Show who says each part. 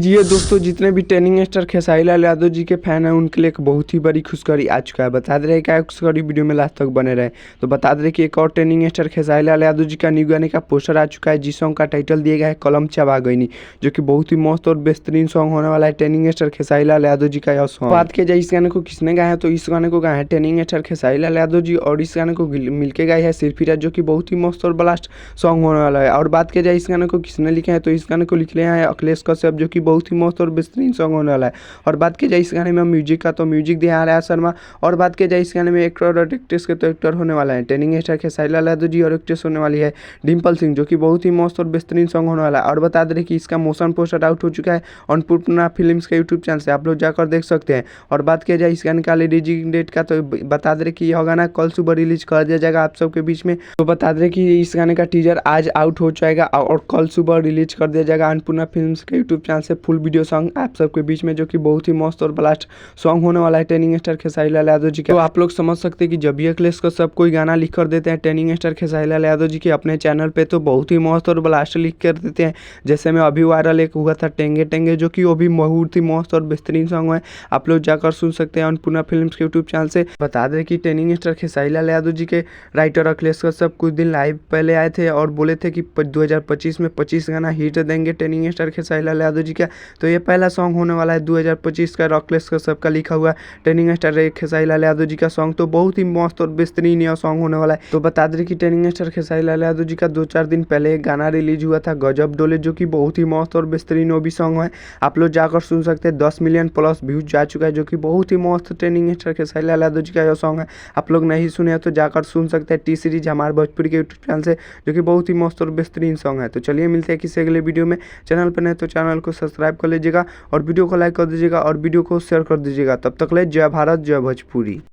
Speaker 1: लीजिए दोस्तों, जितने भी टेनिंग स्टार खेसारी लाल यादव जी के फैन हैं उनके लिए एक बहुत ही बड़ी खुशखबरी आ चुका है। बता दे रहे क्या खुशखबरी, वीडियो में लास्ट तक बने रहे। तो बता दे रहे कि एक और टेनिंग स्टार खेसारी लाल यादव जी का न्यू गाने का पोस्टर आ चुका है, जिस सॉन्ग का टाइटल दिया गया है कलम चबा गईनी, जो कि बहुत ही मस्त और बेहतरीन सॉन्ग होने वाला है। टेनिंग स्टार खेसारी लाल यादव जी का यह सॉन्ग। बात किया जाए इस गाने को किसने गाया है, तो इस गाने को गाया है टेनिंग स्टार खेसारी लाल यादव जी, और इस गाने को मिलके गाया है सिरफिरा, जो कि बहुत ही मस्त और ब्लास्ट सॉन्ग होने वाला है। और बात किया जाए इस गाने को किसने लिखे हैं, तो इस गाने को लिख लिया है अखिलेश कश्यप, जो कि बहुत ही मस्त और बेहतरीन सॉन्ग होने वाला है। और बात की जाए इस गाने में म्यूजिक का, तो म्यूजिक दिया रहा है शर्मा। और बात की जाए इस गाने में एक्टर और एक्ट्रेस के, तो एक्टर होने वाला है टेनिंग स्टार खेसारी लाल यादव जी, और एक्ट्रेस होने वाली है डिम्पल सिंह, जो कि बहुत ही मस्त और बेहतरीन सॉन्ग होने वाला है। और बता दें कि इसका मोशन पोस्टर आउट हो चुका है अन्नपूर्णा फिल्म्स के यूट्यूब चैनल से, आप लोग जाकर देख सकते हैं। और बात किया जाए इस गाने का रिलीजिंग डेट का, तो बता दें कि यह गाना कल सुबह रिलीज कर दिया जाएगा आप सबके बीच में। तो बता दें कि इस गाने का टीजर आज आउट हो जाएगा और कल सुबह रिलीज कर दिया जाएगा अन्नपूर्णा फिल्म्स के यूट्यूब चैनल से फुल वीडियो सॉन्ग आप सबके बीच में, जो कि बहुत ही मस्त और ब्लास्ट सॉन्ग होने वाला है टेनिंग स्टार खेसारी लाल यादव जी का। तो आप लोग समझ सकते हैं कि जब भी अखिलेश को सब कोई गाना लिख कर देते हैं टेनिंग स्टार खेसारी लाल यादव जी के अपने चैनल पे, तो बहुत ही मस्त और ब्लास्ट लिख कर देते हैं। जैसे में अभी वायरल एक हुआ था टेंगे टेंगे, जो कि वो भी बहुत ही मस्त और बेहतरीन सॉन्ग है, आप लोग जाकर सुन सकते हैं अन्नपूर्णा फिल्म्स के यूट्यूब चैनल से। बता दें कि टेनिंग स्टार खेसारी लाल यादव जी के राइटर अखिलेश कश्यप कुछ दिन लाइव पहले आए थे और बोले थे कि 2025 में 25 गाना हिट देंगे टेनिंग स्टार खेसारी लाल यादव जी का। तो ये पहला सॉन्ग होने वाला है 2025 का अखिलेश कश्यप का लिखा हुआ टेनिंग स्टार खेसारी लाल यादव जी का सॉन्ग, तो बहुत ही मस्त और बेहतरीन यह सॉन्ग होने वाला है। तो बता दें कि टेनिंग स्टार खेसारी लाल यादव जी का 2-4 दिन पहले एक गाना रिलीज हुआ था गजब डोले, जो कि बहुत ही मस्त और बेहतरीन वो भी सॉन्ग है, आप लोग जाकर सुन सकते हैं। 10 मिलियन प्लस व्यूज जा चुका है, जो कि बहुत ही मस्त टेनिंग स्टार खेसारी लाल यादव जी का यह सॉन्ग है। आप लोग नहीं सुने तो जाकर सुन सकते हैं टी सीरीज हमारे भोजपुरी के यूट्यूब चैनल से, जो कि बहुत ही मस्त और बेहतरीन सॉन्ग है। तो चलिए मिलते हैं किसी अगले वीडियो में। चैनल पर नहीं तो चैनल को सब्सक्राइब कर लीजिएगा और वीडियो को लाइक कर दीजिएगा और वीडियो को शेयर कर दीजिएगा। तब तक ले जय भारत जय भोजपुरी।